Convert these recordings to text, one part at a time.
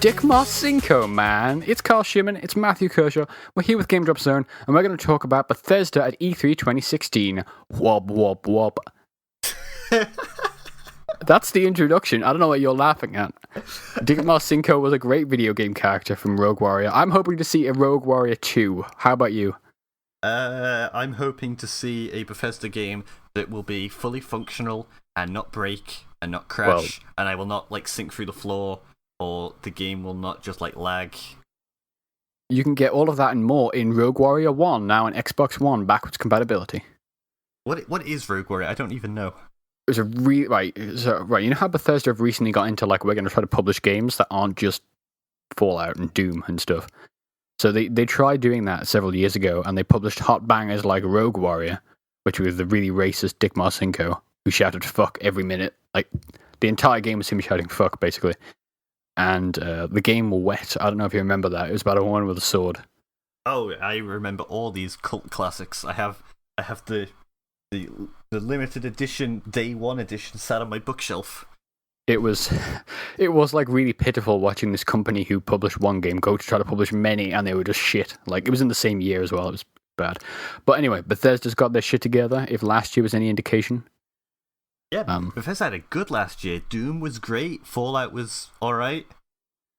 Dick Marcinko, man. It's Carl Shimon, it's Matthew Kershaw. We're here with GameDropZone, and we're going to talk about Bethesda at E3 2016. Wob, wob, wob. That's the introduction. I don't know what you're laughing at. Dick Marcinko was a great video game character from Rogue Warrior. I'm hoping to see a Rogue Warrior 2. How about you? I'm hoping to see a Bethesda game that will be fully functional and not break and not crash, and I will not sink through the floor, or the game will not just lag. You can get all of that and more in Rogue Warrior 1, now on Xbox One, backwards compatibility. What is Rogue Warrior? I don't even know. It was a right. You know how Bethesda have recently got into we're going to try to publish games that aren't just Fallout and Doom and stuff. So they tried doing that several years ago, and they published hot bangers like Rogue Warrior, which was the really racist Dick Marcinko who shouted "fuck" every minute. The entire game was him shouting "fuck" basically. And the game was wet. I don't know if you remember that. It was about a woman with a sword. Oh, I remember all these cult classics. I have the limited edition Day 1 edition sat on my bookshelf. It was really pitiful watching this company who published one game go to try to publish many, and they were just shit. It was in the same year as well. It was bad. But anyway, Bethesda's got their shit together, if last year was any indication. Yeah, Bethesda had a good last year. Doom was great. Fallout was alright.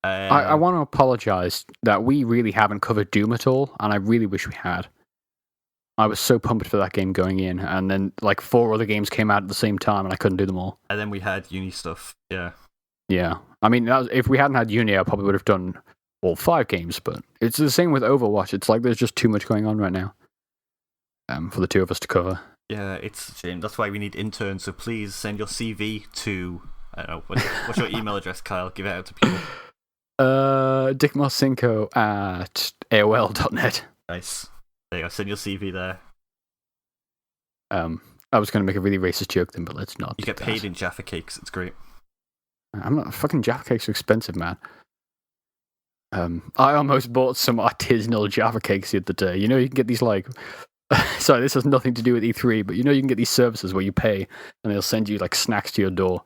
I want to apologise that we really haven't covered Doom at all, and I really wish we had. I was so pumped for that game going in, and then 4 other games came out at the same time, and I couldn't do them all. And then we had Uni stuff, yeah. Yeah. I mean, if we hadn't had Uni, I probably would have done all 5 games, but it's the same with Overwatch. It's there's just too much going on right now for the two of us to cover. Yeah, it's a shame. That's why we need interns, so please send your CV to, I don't know, what's your email address, Kyle? Give it out to people. dickmarcinko@aol.net. Nice. There you go, send your CV there. I was going to make a really racist joke then, but let's not. You get paid in Jaffa cakes, it's great. I'm not. Fucking Jaffa cakes are expensive, man. I almost bought some artisanal Jaffa cakes the other day. You can get these sorry, this has nothing to do with E3, but you can get these services where you pay and they'll send you snacks to your door.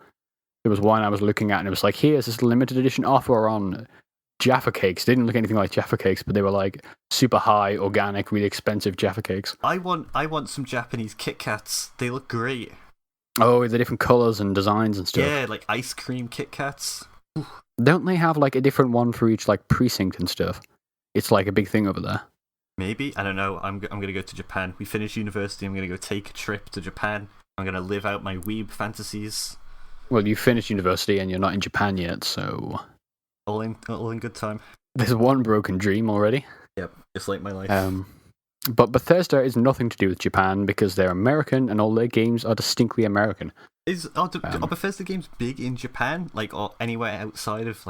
There was one I was looking at and it was here's this limited edition offer on Jaffa cakes. They didn't look anything like Jaffa cakes, but they were super high, organic, really expensive Jaffa cakes. I want some Japanese Kit Kats. They look great. Oh, the different colours and designs and stuff. Yeah, ice cream Kit Kats. Ooh. Don't they have a different one for each precinct and stuff? It's a big thing over there. Maybe. I don't know. I'm going to go to Japan. We finish university. I'm going to go take a trip to Japan. I'm going to live out my weeb fantasies. Well, you finished university and you're not in Japan yet, so... All in good time. There's one broken dream already. Yep, just like my life. But Bethesda is nothing to do with Japan because they're American and all their games are distinctly American. Are Bethesda games big in Japan? or anywhere outside of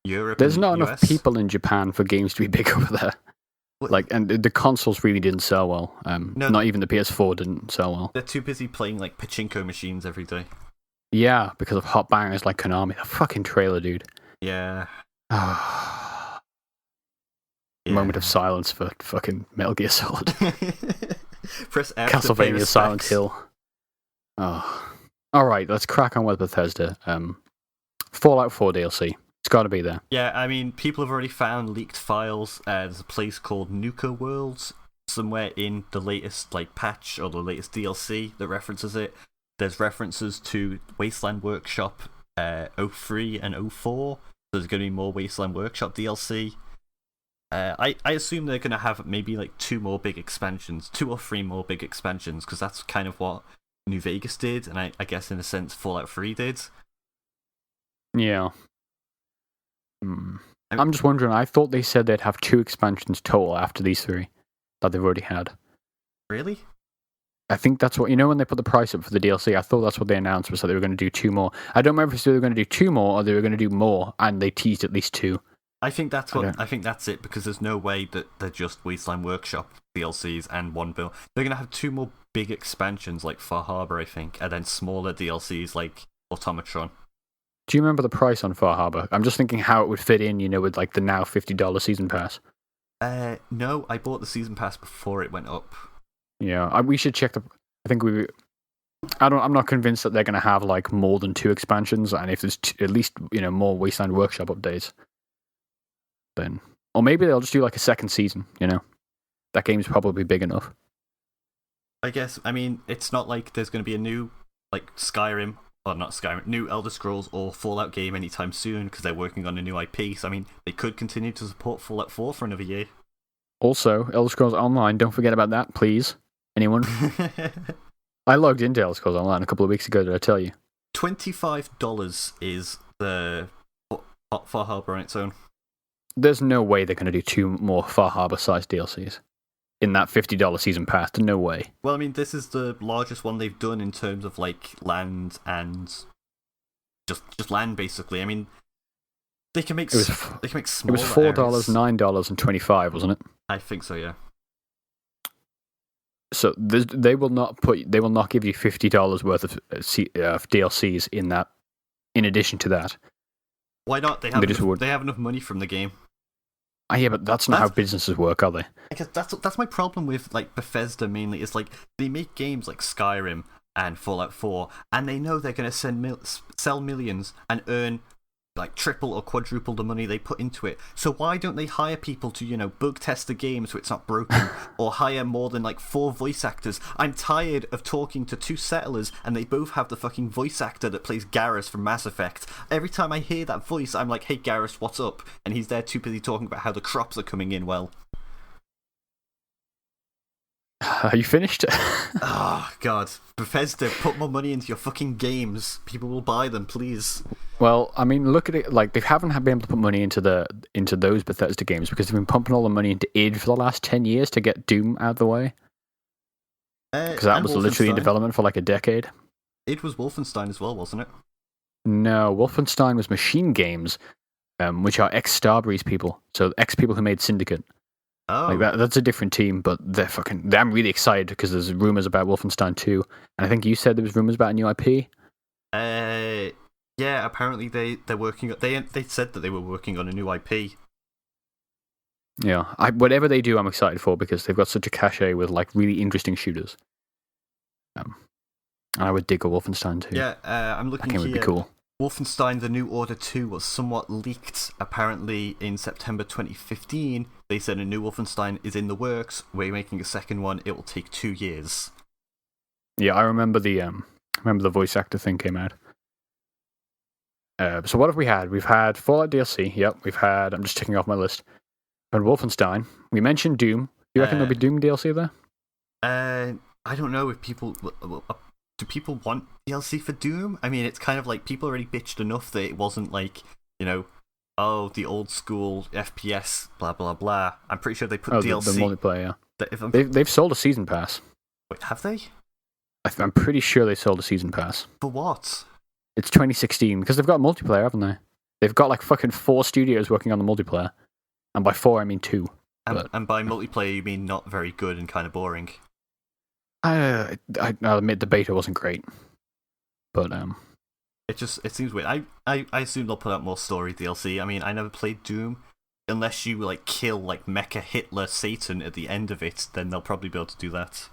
Europe? There's not US? enough people in Japan for games to be big over there. And the consoles really didn't sell well. No, not even the PS4 didn't sell well. They're too busy playing pachinko machines every day. Yeah, because of hot bangers like Konami. The fucking trailer, dude. Yeah. Moment of silence for fucking Metal Gear Solid. Press F. Castlevania Silent Hill. Oh. Alright, let's crack on with Bethesda. Fallout 4 DLC. It's got to be there. Yeah, I mean, people have already found leaked files. There's a place called Nuka World somewhere in the latest patch or the latest DLC that references it. There's references to Wasteland Workshop 03 and 04. There's going to be more Wasteland Workshop DLC. I assume they're going to have maybe 2 or 3 more big expansions, because that's kind of what New Vegas did, and I guess in a sense Fallout 3 did. Yeah. I'm just wondering, I thought they said they'd have 2 expansions total after these 3 that they've already had. Really? I think that's what, when they put the price up for the DLC, I thought that's what they announced, was that they were going to do 2 more. I don't remember if they were going to do 2 more or they were going to do more, and they teased at least 2. I think that's it, because there's no way that they're just Wasteland Workshop DLCs and 1 bill. They're going to have 2 more big expansions like Far Harbor, I think, and then smaller DLCs like Automatron. Do you remember the price on Far Harbor? I'm just thinking how it would fit in, with the now $50 season pass. No, I bought the season pass before it went up. Yeah, we should check I'm not convinced that they're going to have more than 2 expansions, and if there's at least more Wasteland Workshop updates. then, or maybe they'll just do like a second season. You know, that game's probably big enough. I guess. I mean, it's not like there's going to be a new like Skyrim. Or not Skyrim, new Elder Scrolls or Fallout game anytime soon because they're working on a new IP. So I mean, they could continue to support Fallout 4 for another year. Also, Elder Scrolls Online, don't forget about that, please. Anyone? I logged into Elder Scrolls Online a couple of weeks ago, did I tell you? $25 is the Far Harbor on its own. There's no way they're going to do 2 more Far Harbor-sized DLCs in that $50 season pass. No way. Well, I mean, this is the largest one they've done in terms of, like, land and just land, basically. I mean, they can make smaller. It was $4, areas. $9, and $25, wasn't it? I think so, yeah. So they will not give you $50 worth of DLCs in that. In addition to that, why not? They have enough money from the game. Yeah, but that's not how businesses work, are they? Because that's my problem with like Bethesda mainly. Is like they make games like Skyrim and Fallout 4, and they know they're going to sell millions and earn like triple or quadruple the money they put into it. So why don't they hire people to, bug test the game so it's not broken, or hire more than like 4 voice actors? I'm tired of talking to 2 settlers and they both have the fucking voice actor that plays Garrus from Mass Effect. Every time I hear that voice, I'm like, hey Garrus, what's up? And he's there too busy talking about how the crops are coming in well. Are you finished? Oh, God. Bethesda, put more money into your fucking games. People will buy them, please. Well, I mean, look at it. Like, they haven't been able to put money into those Bethesda games because they've been pumping all the money into id for the last 10 years to get Doom out of the way. Because that was literally in development for like a decade. Id was Wolfenstein as well, wasn't it? No, Wolfenstein was Machine Games, which are ex-Starbreeze people. So, ex-people who made Syndicate. Oh. Like that's a different team, but I'm really excited because there's rumors about Wolfenstein 2. And I think you said there was rumors about a new IP. Yeah, apparently they're working. They said that they were working on a new IP. Yeah, whatever they do, I'm excited for because they've got such a cachet with like really interesting shooters. And I would dig a Wolfenstein 2. Yeah, I'm looking here. That game would be cool. Wolfenstein: The New Order 2 was somewhat leaked. Apparently, in September 2015, they said a new Wolfenstein is in the works. We're making a second one. It will take 2 years. Yeah, I remember the voice actor thing came out. So what have we had? We've had Fallout DLC. Yep, we've had. I'm just ticking off my list. And Wolfenstein. We mentioned Doom. Do you reckon there'll be Doom DLC there? I don't know if people. Do people want DLC for Doom? I mean, it's kind of like people already bitched enough that it wasn't like, oh, the old school FPS, blah, blah, blah. I'm pretty sure they put DLC. The multiplayer, yeah. They've sold a season pass. Wait, have they? I'm pretty sure they sold a season pass. For what? It's 2016, because they've got multiplayer, haven't they? They've got like fucking 4 studios working on the multiplayer. And by 4, I mean 2. And by multiplayer, you mean not very good and kind of boring. I'll admit the beta wasn't great, but it seems weird. I assume they'll put out more story DLC. I mean, I never played Doom. Unless you like kill like Mecha Hitler Satan at the end of it, then they'll probably be able to do that.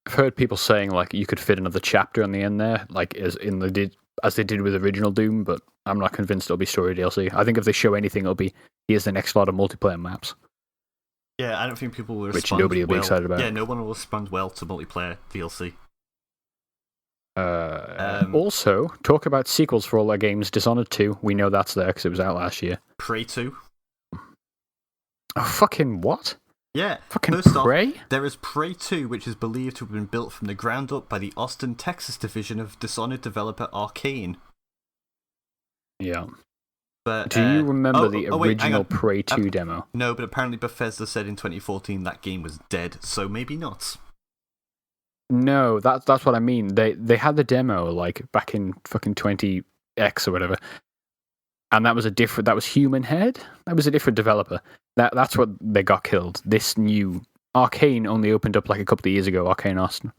I've heard people saying like you could fit another chapter on the end there, like as they did with original Doom, but I'm not convinced it'll be story DLC. I think if they show anything, it'll be here's the next lot of multiplayer maps. Yeah, I don't think people will respond. Which nobody will be excited about. Yeah, no one will respond well to multiplayer DLC. Also, talk about sequels for all their games. Dishonored 2, we know that's there because it was out last year. Pre-2. Oh, fucking what? Yeah. Fucking Prey? There is Prey 2, which is believed to have been built from the ground up by the Austin, Texas division of Dishonored developer Arcane. Yeah. But, do you remember the original Prey 2 demo? No, but apparently Bethesda said in 2014 that game was dead, so maybe not. No, that's what I mean. They had the demo like back in fucking 20X or whatever, and that was Human Head. That was a different developer. That's what they got killed. This new Arcane only opened up like a couple of years ago. Arcane Austin.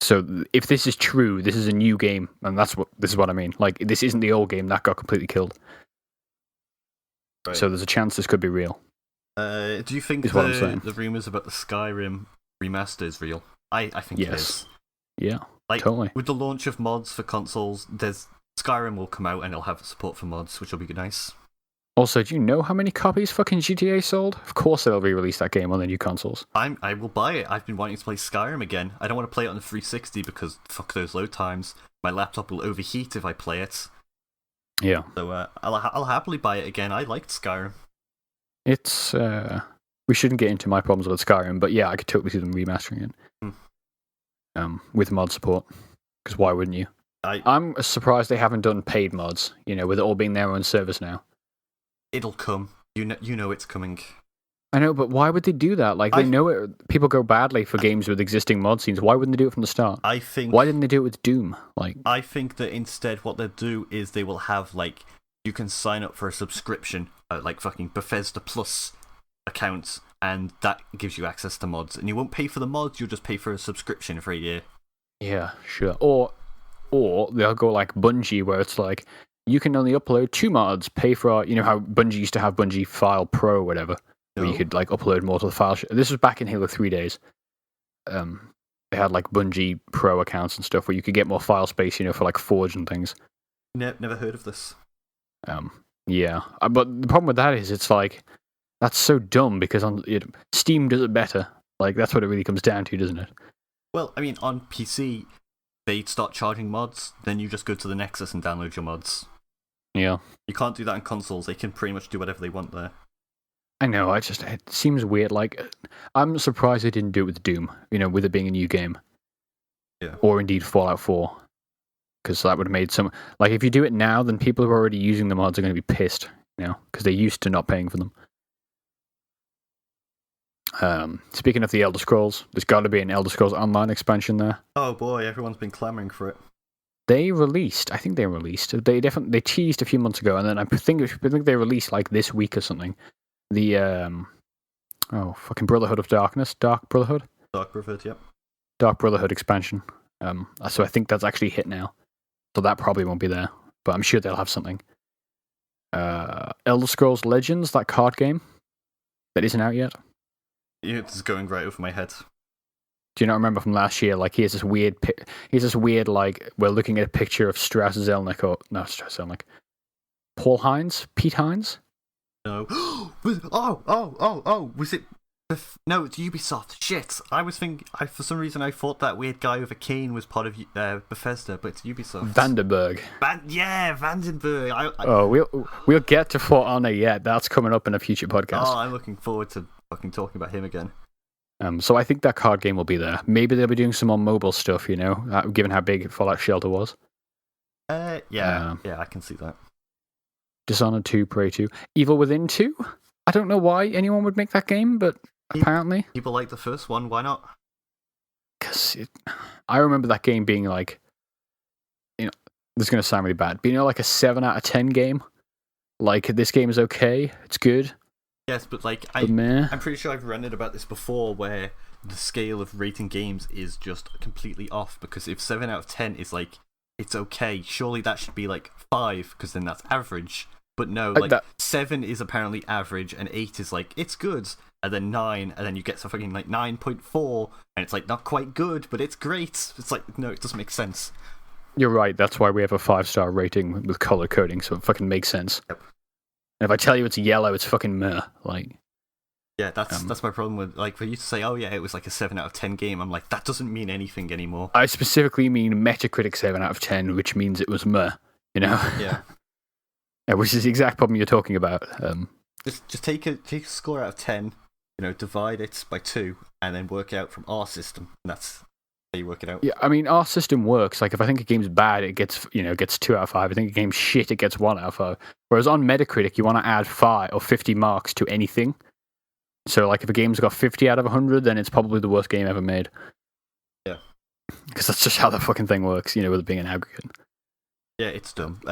So if this is true, this is a new game, and this is what I mean. Like this isn't the old game that got completely killed. Right. So there's a chance this could be real. Do you think the rumors about the Skyrim remaster is real? I think it is. Yeah, like, totally. With the launch of mods for consoles, Skyrim will come out and it'll have support for mods, which will be nice. Also, do you know how many copies fucking GTA sold? Of course they'll re-release that game on the new consoles. I will buy it. I've been wanting to play Skyrim again. I don't want to play it on the 360 because fuck those load times. My laptop will overheat if I play it. Yeah. So I'll happily buy it again. I liked Skyrim. It's we shouldn't get into my problems with Skyrim, but yeah, I could totally see them remastering it. With mod support. Because why wouldn't you? I'm surprised they haven't done paid mods, with it all being their own service now. It'll come. You know it's coming. I know, but why would they do that? Like, they know it. People go badly for games with existing mod scenes. Why wouldn't they do it from the start? Why didn't they do it with Doom? I think that instead what they'll do is they will have, you can sign up for a subscription, fucking Bethesda Plus accounts, and that gives you access to mods. And you won't pay for the mods, you'll just pay for a subscription for a year. Yeah, sure. Or they'll go like Bungie, where it's like, you can only upload 2 mods, pay for, how Bungie used to have Bungie File Pro or whatever, where you could upload more to the file. This was back in Halo 3 days. They had Bungie Pro accounts and stuff where you could get more file space, for Forge and things. Never heard of this. Yeah. But the problem with that is it's that's so dumb because Steam does it better. That's what it really comes down to, doesn't it? Well, I mean, on PC, they start charging mods, then you just go to the Nexus and download your mods. Yeah. You can't do that on consoles. They can pretty much do whatever they want there. I know, it seems weird. I'm surprised they didn't do it with Doom, with it being a new game. Yeah. Or indeed Fallout 4. Because that would have made some... if you do it now, then people who are already using the mods are going to be pissed, because they're used to not paying for them. Speaking of the Elder Scrolls, there's got to be an Elder Scrolls Online expansion there. Oh boy, everyone's been clamoring for it. I think they released. They teased a few months ago, and then I think they released this week or something. The fucking Brotherhood of Darkness, Dark Brotherhood, Yep. Dark Brotherhood expansion. So I think that's actually hit now. So that probably won't be there, but I'm sure they'll have something. Elder Scrolls Legends, that card game that isn't out yet. It's going right over my head. Do you not remember from last year? Here's this weird, we're looking at a picture of Strauss Zelnick, or not Strauss Zelnick, Pete Hines? No. Was it? No, it's Ubisoft. Shit. I was thinking. For some reason, I thought that weird guy with a cane was part of Bethesda, but it's Ubisoft. Vandenberg. Vandenberg. We'll get to For Honor yet. That's coming up in a future podcast. Oh, I'm looking forward to fucking talking about him again. So I think that card game will be there. Maybe they'll be doing some more mobile stuff, given how big Fallout Shelter was. Yeah, I can see that. Dishonored 2, Prey 2. Evil Within 2? I don't know why anyone would make that game, but apparently. People like the first one, why not? Because I remember that game being this is going to sound really bad, but a 7 out of 10 game? This game is okay, it's good. Yes, but I'm pretty sure I've ranted about this before, where the scale of rating games is just completely off, because if 7 out of 10 is it's okay, surely that should be 5, because then that's average. But no, 7 is apparently average, and 8 is it's good, and then 9, and then you get something 9.4, and it's not quite good, but it's great. It's no, it doesn't make sense. You're right, that's why we have a 5-star rating with color coding, so it fucking makes sense. Yep. And if I tell you it's yellow, it's fucking meh. Yeah, that's my problem with for you to say, oh yeah, it was a 7 out of 10 game. I'm that doesn't mean anything anymore. I specifically mean Metacritic 7 out of 10, which means it was meh. Yeah. Yeah, which is the exact problem you're talking about. Just take a score out of 10, divide it by 2, and then work it out from our system. And that's how you work it out. Yeah, I mean, our system works. If I think a game's bad, it gets 2 out of 5. I think a game's shit, it gets 1 out of 5. Whereas on Metacritic, you want to add 5 or 50 marks to anything. So, if a game's got 50 out of 100, then it's probably the worst game ever made. Yeah. Because that's just how the fucking thing works, with it being an aggregate. Yeah, it's dumb.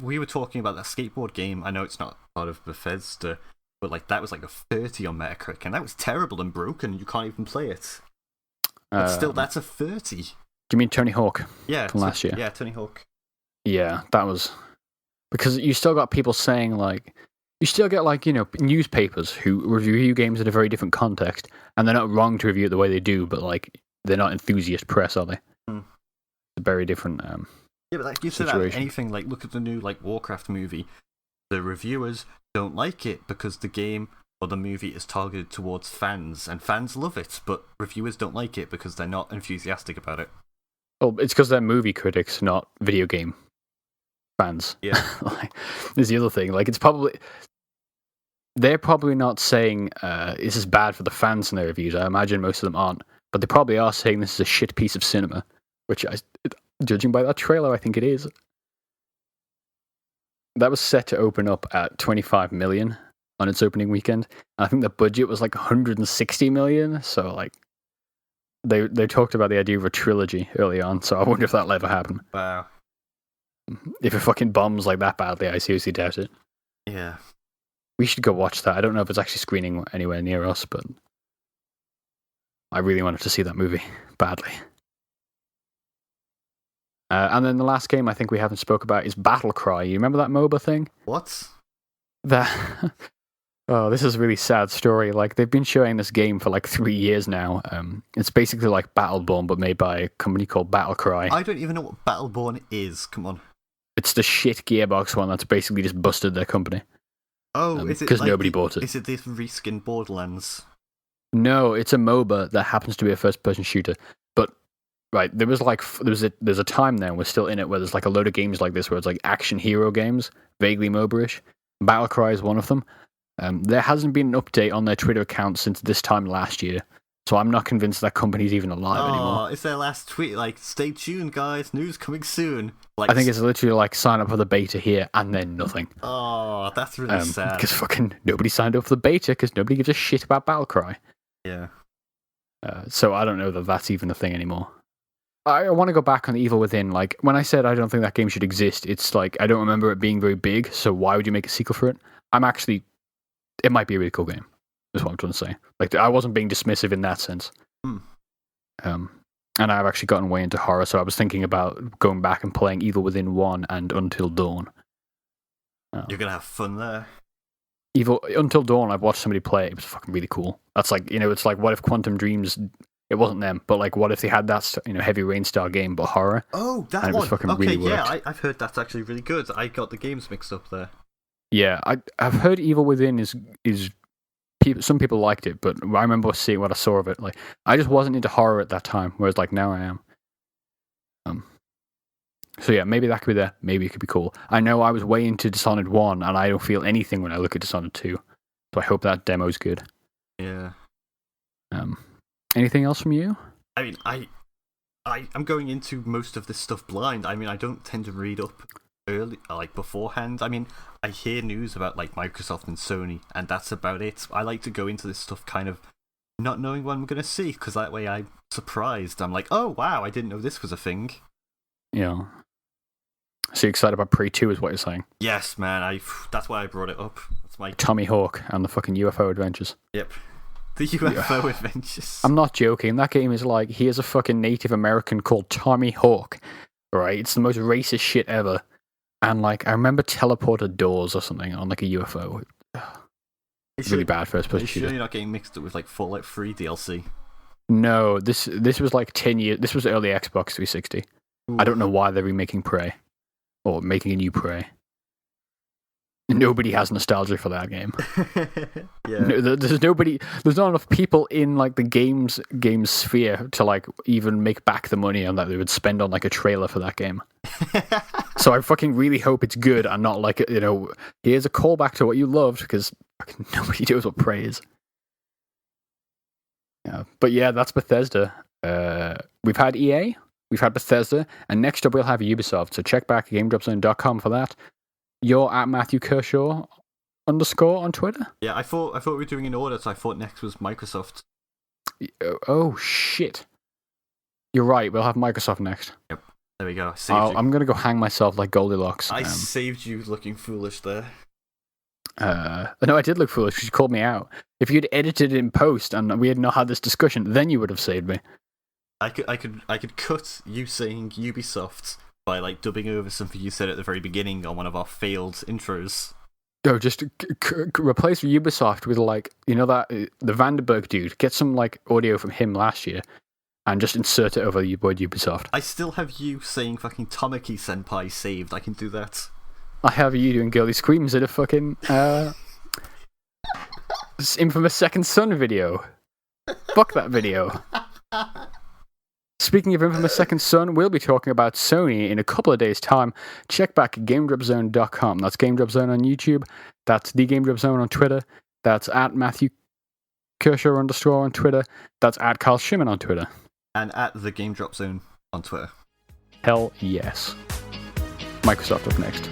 We were talking about that skateboard game. I know it's not part of Bethesda, but that was a 30 on Metacritic, and that was terrible and broken, and you can't even play it. But still, that's a 30. Do you mean Tony Hawk? Yeah, from last year. Yeah, Tony Hawk. Yeah, that was because you still got people saying you still get newspapers who review games in a very different context, and they're not wrong to review it the way they do, but they're not enthusiast press, are they? It's a very different. Yeah, but you said that anything look at the new Warcraft movie. the reviewers don't like it because the game or the movie is targeted towards fans, and fans love it, but reviewers don't like it because they're not enthusiastic about it. Well, it's because they're movie critics, not video game fans. Yeah. Like, there's the other thing. Like, they're probably not saying this is bad for the fans in their reviews. I imagine most of them aren't, but they probably are saying this is a shit piece of cinema, which, judging by that trailer, I think it is. That was set to open up at 25 million on its opening weekend. And I think the budget was like 160 million. So like, they talked about the idea of a trilogy early on. So I wonder if that'll ever happen. Wow. If it fucking bombs like that badly, I seriously doubt it. Yeah. We should go watch that. I don't know if it's actually screening anywhere near us, but I really wanted to see that movie badly. And then the last game I think we haven't spoke about is Battle Cry. You remember that MOBA thing? What? Oh, this is a really sad story. Like, they've been showing this game for like 3 years now. It's basically like Battleborn, but made by a company called Battle Cry. I don't even know what Battleborn is. Come on. It's the shit Gearbox one that's basically just busted their company. Oh, is it because nobody bought it? Is it this reskinned Borderlands? No, it's a MOBA that happens to be a first-person shooter. But right, there's a time now, we're still in it, where there's like a load of games like this where it's like action hero games, vaguely MOBA-ish. Battlecry is one of them. There hasn't been an update on their Twitter account since this time last year, so I'm not convinced that company's even alive anymore. It's their last tweet, like, stay tuned, guys, news coming soon. Like, I think it's literally like, sign up for the beta here, and then nothing. Oh, that's really sad. Because fucking nobody signed up for the beta, because nobody gives a shit about Battlecry. Yeah. So I don't know that that's even a thing anymore. I want to go back on the Evil Within. Like, when I said I don't think that game should exist, it's like, I don't remember it being very big, so why would you make a sequel for it? It might be a really cool game, is what I'm trying to say. Like, I wasn't being dismissive in that sense. And I've actually gotten way into horror, so I was thinking about going back and playing Evil Within 1 and Until Dawn. You're going to have fun there. Until Dawn, I've watched somebody play it. It was fucking really cool. That's like, it's like, what if Quantum Dreams... It wasn't them, but like, what if they had that, Heavy Rain style game, but horror? Oh, that and one. It was fucking okay, really yeah, worked. I've heard that's actually really good. I got the games mixed up there. Yeah, I've heard Evil Within is some people liked it, but I remember seeing what I saw of it. Like, I just wasn't into horror at that time, whereas like now I am. So yeah, maybe that could be there. Maybe it could be cool. I know I was way into Dishonored 1, and I don't feel anything when I look at Dishonored 2. So I hope that demo's good. Yeah. Anything else from you? I mean, I'm going into most of this stuff blind. I mean, I don't tend to read up early, like beforehand. I mean, I hear news about like Microsoft and Sony, and that's about it. I like to go into this stuff kind of not knowing what I'm going to see, because that way I'm surprised. I'm like, oh wow, I didn't know this was a thing. Yeah. So you're excited about Pre-3 is what you're saying? Yes, man. That's why I brought it up. That's my Tommy Hawk and the fucking UFO adventures. Yep. The UFO adventures. I'm not joking. That game is like, here's a fucking Native American called Tommy Hawk. Right? It's the most racist shit ever. And like, I remember teleported doors or something on like a UFO. It's really bad first person shooter. Are you sure you're not getting mixed up with like Fallout 3 DLC? No, this was like 10 years. This was early Xbox 360. Ooh. I don't know why they're remaking Prey. Or making a new Prey. Nobody has nostalgia for that game. Yeah. No, there's not enough people in like the game sphere to like even make back the money on that they would spend on like a trailer for that game. So I fucking really hope it's good and not like, here's a callback to what you loved, because nobody knows what Prey is. Yeah, but yeah, that's Bethesda. We've had EA, we've had Bethesda, and next up we'll have Ubisoft. So check back GameDropZone.com for that. You're at Matthew Kershaw _ on Twitter? Yeah, I thought we were doing in order, so I thought next was Microsoft. Oh, shit. You're right, we'll have Microsoft next. Yep, there we go. I'm going to go hang myself like Goldilocks. I saved you looking foolish there. No, I did look foolish because you called me out. If you'd edited it in post and we had not had this discussion, then you would have saved me. I could cut you saying Ubisoft by like dubbing over something you said at the very beginning on one of our failed intros. No, just replace Ubisoft with like, that the Vandenberg dude. Get some like audio from him last year and just insert it over the word Ubisoft. I still have you saying fucking Tamaki Senpai saved. I can do that. I have you doing girly screams at a fucking infamous Second Son video. Fuck that video. Speaking of infamous Second Son, we'll be talking about Sony in a couple of days' time. Check back at GameDropZone.com. That's GameDropZone on YouTube. That's the GameDropZone on Twitter. That's at Matthew Kershaw _ on Twitter. That's at Carl Shimon on Twitter. And at the GameDropZone on Twitter. Hell yes. Microsoft up next.